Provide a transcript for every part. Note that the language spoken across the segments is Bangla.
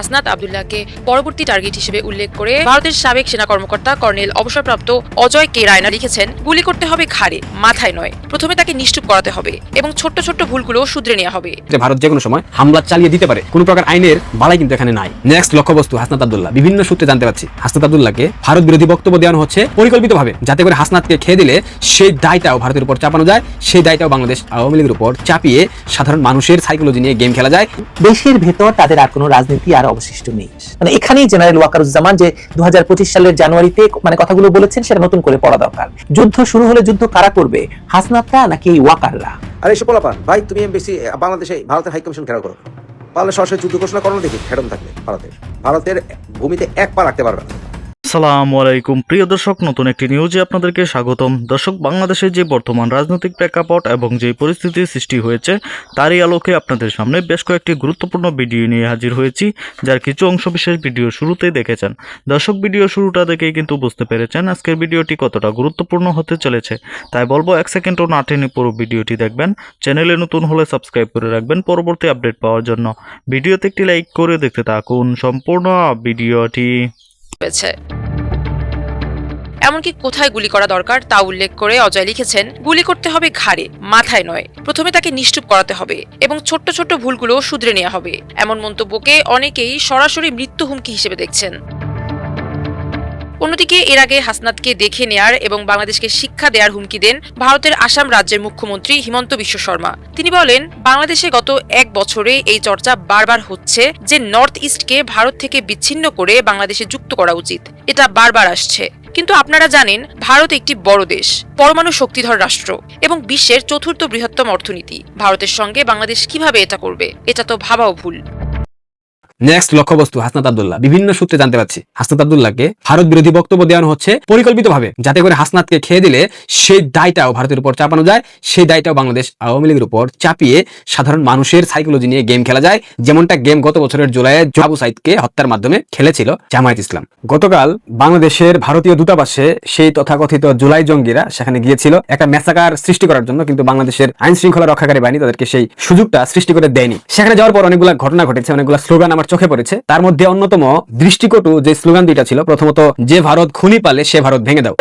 হাসনাত আব্দুল্লাহকে পরবর্তী টার্গেট হিসেবে উল্লেখ করে ভারতের সাবেক সেনা কর্মকর্তা কর্নেল অবসরপ্রাপ্ত অজয় কে রায়না লিখেছেন, গুলি করতে হবে ঘাড়ে, মাথায় নয়। প্রথমে তাকে নিশ্চুপ করাতে হবে এবং ছোট্ট ছোট্ট ভুলগুলো শুধরে নেওয়া হবে। ভারত যে কোনো সময় হামলা চালিয়ে দিতে পারে, কোনো প্রকার আইনের বালাই কিন্তু এখানে নাই। নেক্সট লক্ষ্যবস্তু হাসনাত আব্দুল্লাহ। বিভিন্ন সূত্রে জানতে পারছি হাসনাত আব্দুল্লাহকে ভারত বিরোধী বক্তব্য দেওয়ানো হচ্ছে পরিকল্পিতভাবে, যাতে করে হাসনাতকে খেয়ে দিলে সেই দায়টাও ভারতের উপর চাপানো যায়, সেই দায়টাও বাংলাদেশ আওয়ামী লীগের উপর চাপিয়ে সাধারণ মানুষের সাইকোলজি নিয়ে গেম খেলা যায়। দেশের ভেতর তাদের আর কোনো রাজনীতি আর অবশিষ্ট নেই। মানে এখানেই জেনারেল ওয়াকারুজ্জামান যে 2025 সালের জানুয়ারিতে মানে কথাগুলো বলেছেন সেটা নতুন করে পড়া দরকার। যুদ্ধ শুরু হলে যুদ্ধ কারা করবে, হাসনাতরা নাকি এই ওয়াকাররা? আরে এসব পোলাপান ভাই, তুমি এমবিসি বাংলাদেশে ভারতের হাই কমিশন ঘেরাও করো, পারলে সরাসরি যুদ্ধ ঘোষণা করো, দেখি হেডন থাকবে ভারতের ভূমিতে এক পা রাখতে পারবে না। আসসালামু আলাইকুম প্রিয় দর্শক, নতুন একটি নিউজে আপনাদেরকে স্বাগতম। দর্শক, বাংলাদেশের যে বর্তমান রাজনৈতিক প্রেক্ষাপট এবং যে পরিস্থিতির সৃষ্টি হয়েছে তারই আলোকে আপনাদের সামনে বেশ কয়েকটি গুরুত্বপূর্ণ ভিডিও নিয়ে হাজির হয়েছি, যার কিছু অংশবিশেষ ভিডিও শুরুতেই দেখেছেন। দর্শক, ভিডিও শুরুটা দেখেই কিন্তু বুঝতে পেরেছেন আজকের ভিডিওটি কতটা গুরুত্বপূর্ণ হতে চলেছে। তাই বলবো 1 সেকেন্ডও না টেনে পুরো ভিডিওটি দেখবেন। চ্যানেলে নতুন হলে সাবস্ক্রাইব করে রাখবেন পরবর্তী আপডেট পাওয়ার জন্য। ভিডিওতে একটি লাইক করে দেখতে থাকুন সম্পূর্ণ ভিডিওটি। এমনকি কোথায় গুলি করা দরকার তা উল্লেখ করে অজয় লিখেছেন, গুলি করতে হবে ঘাড়ে, মাথায় নয়। প্রথমে তাকে নিশ্চুপ করাতে হবে এবং ছোট্ট ছোট্ট ভুলগুলো শুধরে নেওয়া হবে। এমন মন্তব্যকে অনেকেই সরাসরি মৃত্যু হুমকি হিসেবে দেখছেন। অন্যদিকে এর আগে হাসনাতকে দেখে নেয়ার এবং বাংলাদেশকে শিক্ষা দেওয়ার হুমকি দেন ভারতের আসাম রাজ্যের মুখ্যমন্ত্রী হিমন্ত বিশ্ব শর্মা। তিনি বলেন, বাংলাদেশে গত 1 বছরে এই চর্চা বারবার হচ্ছে যে নর্থ ইস্টকে ভারত থেকে বিচ্ছিন্ন করে বাংলাদেশে যুক্ত করা উচিত। এটা বারবার আসছে, কিন্তু আপনারা জানেন ভারত একটি বড় দেশ, পরমাণু শক্তিধর রাষ্ট্র এবং বিশ্বের 4র্থ বৃহত্তম অর্থনীতি। ভারতের সঙ্গে বাংলাদেশ কিভাবে এটা করবে, এটা তো ভাবাও ভুল। নেক্সট লক্ষ্যবস্তু হাসনাত আব্দুল্লাহ। বিভিন্ন সূত্রে জানতে পারছি হাসনাত আব্দুল্লাহকে ভারত বিরোধী বক্তব্য দেওয়ানো হচ্ছে পরিকল্পিতভাবে, যাতে করে হাসনাতকে খেয়ে দিলে সেই দায়টাও ভারতের উপর চাপানো যায়, সেই দায়টাও বাংলাদেশ আওয়ামী লীগের উপর চাপিয়ে সাধারণ মানুষের সাইকোলজি নিয়ে গেম খেলা যায়। যেমনটা গেম গত বছরের জুলাইয়ে আবু সাইদকে হত্যার মাধ্যমে খেলেছিল জামায়াত ইসলাম। গতকাল বাংলাদেশের ভারতীয় দূতাবাসে সেই তথাকথিত জুলাই জঙ্গিরা সেখানে গিয়েছিল একটা ম্যাসাকার সৃষ্টি করার জন্য, কিন্তু বাংলাদেশের আইন শৃঙ্খলা রক্ষাকারী বাহিনী তাদেরকে সেই সুযোগটা সৃষ্টি করে দেয়নি। সেখানে যাওয়ার পর অনেকগুলো ঘটনা ঘটেছে, অনেকগুলো স্লোগান আমার চোখে পড়েছে। তার মধ্যে অন্যতম দৃষ্টিকটু যে স্লোগান দুইটা ছিল, প্রথমত, যে ভারত খুনি পালে সে ভারত ভেঙে দাও।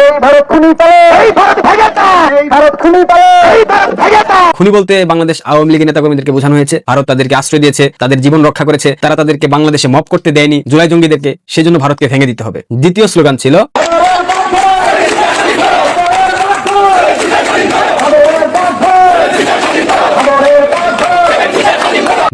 খুনি বলতে বাংলাদেশ আওয়ামী লীগের নেতাকর্মীদেরকে বোঝানো হয়েছে। ভারত তাদেরকে আশ্রয় দিয়েছে, তাদের জীবন রক্ষা করেছে, তারা তাদেরকে বাংলাদেশে মব করতে দেয়নি জুলাই জঙ্গিদেরকে, সেজন্য ভারতকে ভেঙে দিতে হবে। দ্বিতীয় স্লোগান ছিল,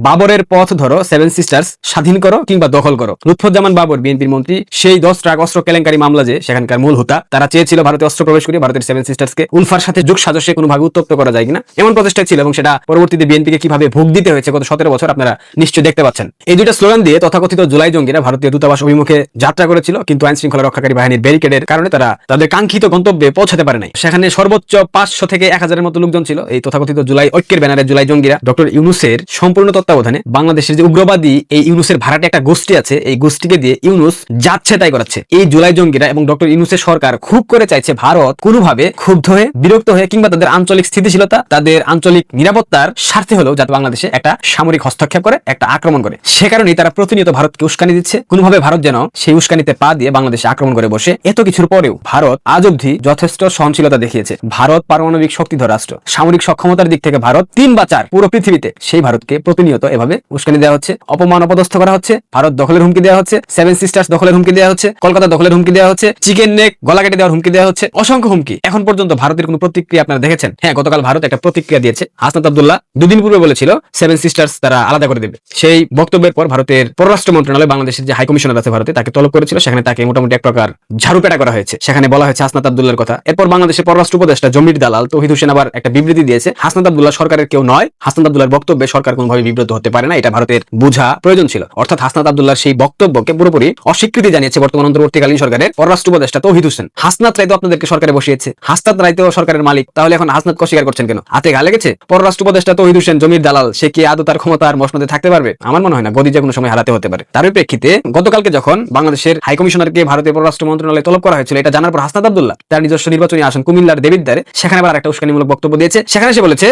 বাবরের পথ ধরো, 7 সিস্টার্স স্বাধীন করো কিংবা দখল করো। লুৎফুজ্জামান বাবর বিএনপির মন্ত্রী, সেই 10 ট্রাক অস্ত্র কেলেঙ্কারি মামলা যে সেখানকার মূল হোতা, তারা চেয়েছিল ভারতে অস্ত্র প্রবেশ করে ভারতের 7 সিস্টার্সকে উলফার সাথে যোগ সাজসে কোনোভাবে উত্তপ্ত করা যায় কিনা, এমন প্রচেষ্টা ছিল, এবং সেটা পরবর্তীতে বিএনপিকে কিভাবে ভোগ দিতে হয়েছে গত 17 বছর আপনারা নিশ্চয়ই দেখতে পাচ্ছেন। এই দুইটা স্লোগান দিয়ে তথাকথিত জুলাই জঙ্গিরা ভারতীয় দূতাবাস অভিমুখে যাত্রা করেছিল, কিন্তু আইন শৃঙ্খলা রক্ষাকারী বাহিনীর ব্যারিকেডের কারণে তারা তাদের কাঙ্ক্ষিত গন্তব্যে পৌঁছাতে পারে নাই। সেখানে সর্বোচ্চ 500 থেকে 1000-এর মতো লোকজন ছিল। এই তথাকথিত জুলাই ঐক্যের ব্যানারে জুলাই জঙ্গিরা ডক্টর ইউনূসের সম্পূর্ণ তত্ত্বাবধানে বাংলাদেশের যে উগ্রবাদী এই ইউনূসের ভাড়াটে একটা গোষ্ঠী আছে, এই গোষ্ঠীকে দিয়ে ইউনূস যাচ্ছে তাই করাচ্ছে। এই জুলাই জঙ্গিরা এবং ডক্টর ইউনূসের সরকার খুব করে চাইছে ভারত কোনোভাবে ক্ষুব্ধ হয়ে, বিরক্ত হয়ে, কিংবা তাদের আঞ্চলিক স্থিতিশীলতা, তাদের আঞ্চলিক নিরাপত্তার স্বার্থে হলেও যাতে বাংলাদেশে একটা সামরিক হস্তক্ষেপ করে, একটা আক্রমণ করে। সে কারণেই তারা প্রতিনিয়ত ভারতকে উস্কানি দিচ্ছে। কোনোভাবে ভারত যেন সেই উস্কানিতে পা দিয়ে বাংলাদেশে আক্রমণ করে বসে। এত কিছুর পরেও ভারত আজ অবধি যথেষ্ট সহনশীলতা দেখিয়েছে। ভারত পারমাণবিক শক্তিধর রাষ্ট্র, সামরিক সক্ষমতার দিক থেকে ভারত 3 বা 4 পুরো পৃথিবীতে। সেই ভারতকে প্রতিনিয়ত এভাবে উস্কানি দেওয়া হচ্ছে, অপমান অপদস্থ করা হচ্ছে, ভারত দখলের হুমকি দেওয়া হচ্ছে, 7 সিস্টার্স দখলের হুমকি দেওয়া হচ্ছে, কলকাতা দখলের হুমকি দেওয়া হচ্ছে, চিকেন নেক গলা কেটে দেওয়ার হুমকি দেওয়া হচ্ছে, অসংখ্য হুমকি। এখন পর্যন্ত ভারতের কোনো প্রতিক্রিয়া আপনারা দেখেছেন? হ্যাঁ, গতকাল ভারত একটা প্রতিক্রিয়া দিয়েছে। হাসনাত আব্দুল্লাহ 2 দিন পূর্বে বলেছিল 7 সিস্টার্স তারা আলাদা করে দেবে। সেই বক্তব্যের পর ভারতের পররাষ্ট্র মন্ত্রণালয় বাংলাদেশের যে হাই কমিশনার আছে ভারতে, তাকে তলব করেছিল। সেখানে তাকে মোটামুটি এক প্রকার ঝাড়ুপেটা করা হয়েছে। সেখানে বলা হয়েছে হাসনাত আব্দুল্লাহর কথা। এরপর বাংলাদেশের পররাষ্ট্র উপদেষ্টা জমির দালাল তৌহিদ হোসেন আবার একটা বিবৃতি দিয়েছে, হাসনাত আব্দুল্লাহ সরকারের কেউ নয়, হাসনাত আব্দুল্লাহর বক্তব্যে সরকার কোনোভাবে বিব্রত হতে পারে না, এটা ভারতের বোঝা প্রয়োজন ছিল। অর্থাৎ হাসনাত আব্দুল্লাহর সেই বক্তব্যকে পুরোপুরি অস্বীকৃতি জানিয়েছে বর্তমান অন্তর্বর্তীকালীন সরকারের পররাষ্ট্র উপদেষ্টা তৌহিদ হোসেন। হাসনাত রায় তো আপনাদেরকে সরকারে বসিয়েছে, হাসনাত রায় তো সরকারের মালিক, তাহলে এখন হাসনাতকে অস্বীকার করছেন কেন? হাতে ঘা লেগেছে? পররাষ্ট্র উপদেষ্টা তৌহিদ হোসেন জমির দালাল, সে কি আদৌ তার ক্ষমতা আর মসনদে থাকতে পারবে? আমার মনে হয় না। গদি যে কোনো সময় হারাতে হতে পারে। তার প্রেক্ষিতে গতকালকে যখন বাংলাদেশের হাই কমিশনারকে ভারতের পররাষ্ট্র মন্ত্রণালয়ে তলব করা হয়েছিল, এটা জানার পর হাসনাত আব্দুল্লাহ তার নিজস্ব নির্বাচনী আসন কুমিল্লার দেবিদ্বারে সেখানে আবার একটা উস্কানিমূলক বক্তব্য দিয়েছে। সেখানে সে বলেছে,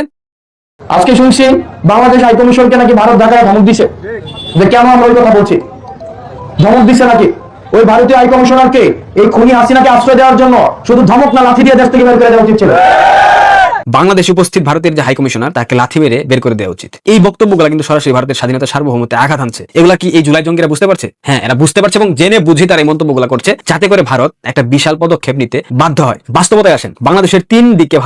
আজকে শুনছি বাংলাদেশ হাই কমিশনকে নাকি ভারত ঢাকায় ধমক দিছে যে কেন আমরা ওই কথা বলছি। ধমক দিচ্ছে নাকি? ওই ভারতীয় হাই কমিশনারকে, এই খুনি হাসিনাকে আশ্রয় দেওয়ার জন্য শুধু ধমক না, লাথি দিয়ে দেশ থেকে বের করে দেওয়া উচিত ছিল। বাংলাদেশে উপস্থিত ভারতের যে হাই কমিশনার তাকে লাথি মেরে বের করে দেওয়া উচিত। এই বক্তব্যগুলো কিন্তু সরাসরি ভারতের স্বাধীনতা সার্বভৌমত্বে আঘাত আনছে। এগুলা কি এই জুলাই জঙ্গিরা বুঝতে পারছে? হ্যাঁ, এরা বুঝতে পারছে এবং জেনে বুঝে তারা এই মন্তব্যগুলো করছে, যাতে করে ভারত একটা বিশাল পদক্ষেপ নিতে বাধ্য হয়। বাস্তবতায় আসেন, বাংলাদেশের 3 দিকে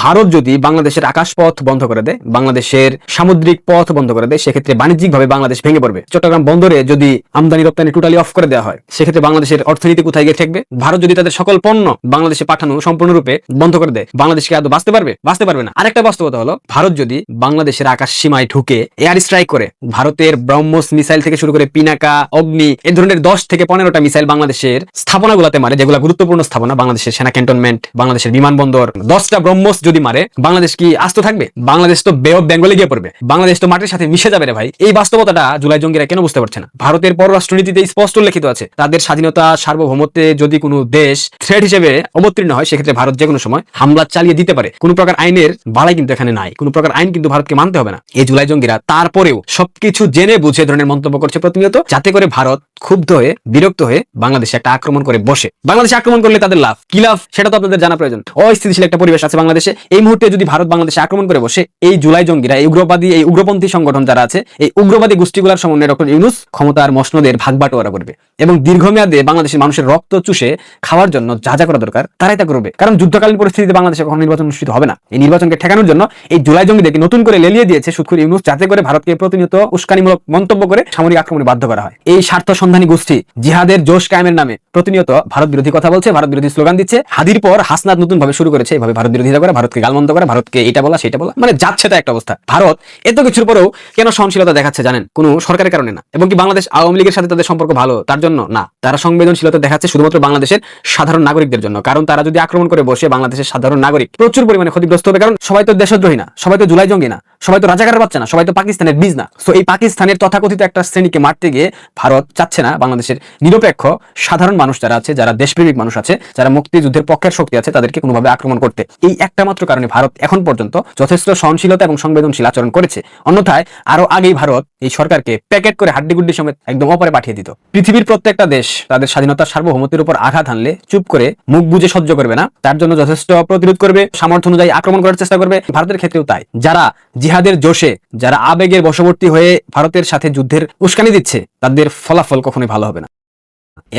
ভারত যদি বাংলাদেশের আকাশ পথ বন্ধ করে দেয়, বাংলাদেশের সামুদ্রিক পথ বন্ধ করে দেয়, সেক্ষেত্রে বাণিজ্যিকভাবে বাংলাদেশ ভেঙে পড়বে। চট্টগ্রাম বন্দরে যদি আমদানি রপ্তানি টোটালি অফ করে দেওয়া হয়, সেক্ষেত্রে বাংলাদেশের অর্থনীতি কোথায় গিয়ে ঠেকবে? ভারত যদি তাদের সকল পণ্য বাংলাদেশে পাঠানো সম্পূর্ণরূপে বন্ধ করে দেয়, বাংলাদেশকে আদৌ বাঁচতে পারবে? বাঁচতে পারবে না। আরেকটা বাস্তবতা হলো, ভারত যদি বাংলাদেশের আকাশ সীমায় ঢুকে এয়ার স্ট্রাইক করে, ভারতের ব্রহ্মোস মিসাইল থেকে শুরু করে পিনাকা, অগ্নি, এই ধরনের 10 থেকে 15টা মিসাইল বাংলাদেশের স্থাপনাগুলোতে মারে, যেগুলো গুরুত্বপূর্ণ স্থাপনা, বাংলাদেশের সেনা ক্যান্টনমেন্ট, বাংলাদেশের বিমানবন্দর, 10টা ব্রহ্মোস যদি মারে, বাংলাদেশ কি আস্ত থাকবে? বাংলাদেশ তো বে অফ বেঙ্গলে গিয়ে পড়বে, বাংলাদেশ তো মাটির সাথে মিশে যাবে রে ভাই। এই বাস্তবতাটা জুলাই জঙ্গিরা কেন বুঝতে পারছে না? ভারতের পররাষ্ট্রনীতিতে স্পষ্ট লিখিত আছে, তাদের স্বাধীনতা সার্বভৌমত্বে যদি কোনো দেশ থ্রেট হিসেবে অবতীর্ণ হয়, সেক্ষেত্রে ভারত যে কোনো সময় হামলা চালিয়ে দিতে পারে। কোনো প্রকার আইনের বালাই কিন্তু এখানে নাই, কোনো প্রকার আইন কিন্তু ভারতকে মানতে হবে না। এই জুলাই জঙ্গিরা তারপরেও সবকিছু জেনে বুঝে ধরনের মন্তব্য করছে প্রতিনিয়ত, যাতে করে ভারত ক্ষুব্ধ হয়ে, বিরক্ত হয়ে বাংলাদেশে একটা আক্রমণ করে বসে। বাংলাদেশে আক্রমণ করলে তাদের লাভ কি, লাভ সেটা তো আপনাদের জানা প্রয়োজন। অস্থিতিশীল একটা পরিবেশ আছে বাংলাদেশে। এই মুহূর্তে যদি ভারত বাংলাদেশে আক্রমণ করে বসে, এই জুলাই জঙ্গিরা, এই উগ্রবাদী, এই উগ্রপন্থী সংগঠন যারা আছে, এই উগ্রবাদী গোষ্ঠীগুলোর সমন্বয়ে ডক্টর ইউনূস ক্ষমতার মসনদের ভাগ বাটোয়ারা করবে এবং দীর্ঘমেয়াদে বাংলাদেশের মানুষের রক্ত চুষে খাওয়ার জন্য যা যা করা দরকার তারাই তা করবে। কারণ যুদ্ধকালীন পরিস্থিতিতে বাংলাদেশে কখনো নির্বাচন অনুষ্ঠিত হবে না। এই নির্বাচনকে ঠেকানোর জন্য এই জুলাই জঙ্গিদেরকে নতুন করে লেলিয়ে দিয়েছে সুদখোর ইউনূস, যাতে করে ভারতকে প্রতিনিয়ত উস্কানিমূলক মন্তব্য করে সামরিক আক্রমণে বাধ্য করা হয়। এই স্বার্থ সন্ধানী গোষ্ঠী জিহাদের জোশ কায়েমের নামে প্রতিনিয়ত ভারত বিরোধী কথা বলছে, ভারত বিরোধী স্লোগান দিচ্ছে। হাদির পর হাসনাত নতুন ভাবে শুরু করেছে এভাবে ভারত বিরোধিতা করা, ভারতকে গালমন্দ করা, ভারতকে এটা বলা সেটা বলা, মানে যাচ্ছে তা একটা অবস্থা। ভারত এত কিছুর পরেও কেন সহনশীলতা দেখাচ্ছে জানেন? কোনো সরকারের কারণে না, এবং কি বাংলাদেশ আওয়ামী লীগের সাথে তাদের সম্পর্ক ভালো তার জন্য না। তারা সংবেদনশীলতা দেখাচ্ছে শুধুমাত্র বাংলাদেশের সাধারণ নাগরিকদের জন্য। কারণ তারা যদি আক্রমণ করে বসে, বাংলাদেশের সাধারণ নাগরিক প্রচুর পরিমাণে ক্ষতিগ্রস্ত হবে। কারণ সবাই তো দেশদ্রোহী না, সবাই তো জুলাই জঙ্গি না, সবাই তো রাজাকারের বাচ্চা না, সবাই তো পাকিস্তানের বীজ না। সো এই পাকিস্তানের তথাকথিত একটা শ্রেণীকে মারতে গিয়ে ভারত চাচ্ছে না বাংলাদেশের নিরপেক্ষ সাধারণ মানুষ যারা আছে, যারা দেশপ্রেমিক মানুষ আছে, যারা মুক্তিযুদ্ধের পক্ষের শক্তি আছে, তাদেরকে কোনোভাবে আক্রমণ করতে। এই একটা মাত্র কারণে ভারত এখন পর্যন্ত যথেষ্ট সহনশীলতা এবং সংবেদনশীল আচরণ করেছে। অন্যথায় আরো আগেই ভারত এই সরকারকে প্যাকেট করে হাড্ডিগুড্ডি সমেত একদম অপরে পাঠিয়ে দিত। পৃথিবীর প্রত্যেকটা দেশ তাদের স্বাধীনতার সার্বভৌমত্বের উপর আঘাত হানলে চুপ করে মুখ বুজে সহ্য করবে না, তার জন্য যথেষ্ট প্রতিরোধ করবে, সামর্থ্য অনুযায়ী আক্রমণ করার চেষ্টা করবে। ভারতের ক্ষেত্রেও তাই। যারা জিহাদের জোশে, যারা আবেগের বশবর্তী হয়ে ভারতের সাথে যুদ্ধের উস্কানি দিচ্ছে, তাদের ফলাফল কখনোই ভালো হবে না।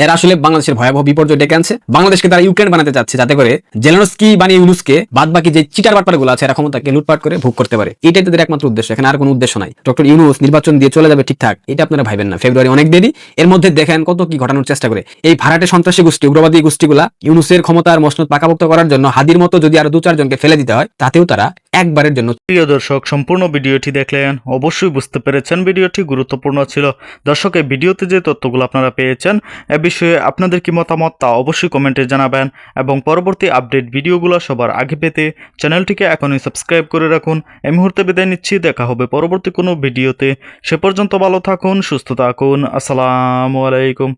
এর আসলে বাংলাদেশের ভয়াবহ বিপর্যয় ডেকে আনছে। বাংলাদেশকে তারা ইউক্রেন বানাতে চাচ্ছে, যাতে করে জেলেনস্কি বানিয়ে ইউনূসকে বাদ বাকি যে চিটার বাটপারগুলো আছে এরা ক্ষমতাকে লুটপাট করে ভোগ করতে পারে। এটাই তাদের একমাত্র উদ্দেশ্য, এখানে আর কোনো উদ্দেশ্য নাই। ডক্টর ইউনূস নির্বাচন দিয়ে চলে যাবে ঠিকঠাক, এটা আপনারা ভাবেন না। ফেব্রুয়ারি অনেক দেরি, এর মধ্যে দেখেন কত কি ঘটানোর চেষ্টা করে। এই ভাড়াটে সন্ত্রাসী গোষ্ঠী, উগ্রবাদী গোষ্ঠীগুলা ইউনূসের ক্ষমতার মসনদ পাকাপোক্ত করার জন্য হাদির মতো যদি আরো 2-4 জনকে ফেলে দিতে হয়, তাতেও তারা একবারের জন্য। প্রিয় দর্শক, সম্পূর্ণ ভিডিওটি দেখলেন, অবশ্যই বুঝতে পেরেছেন ভিডিওটি গুরুত্বপূর্ণ ছিল। দর্শক, এই ভিডিওতে যে তথ্যগুলো আপনারা পেয়েছেন, এ বিষয়ে আপনাদের কি মতামত তা অবশ্যই কমেন্টে জানাবেন, এবং পরবর্তী আপডেট ভিডিওগুলো সবার আগে পেতে চ্যানেলটিকে এখনই সাবস্ক্রাইব করে রাখুন। এই মুহূর্তে বিদায় নিচ্ছি, দেখা হবে পরবর্তী কোনো ভিডিওতে। সে পর্যন্ত ভালো থাকুন, সুস্থ থাকুন। আসসালামু আলাইকুম।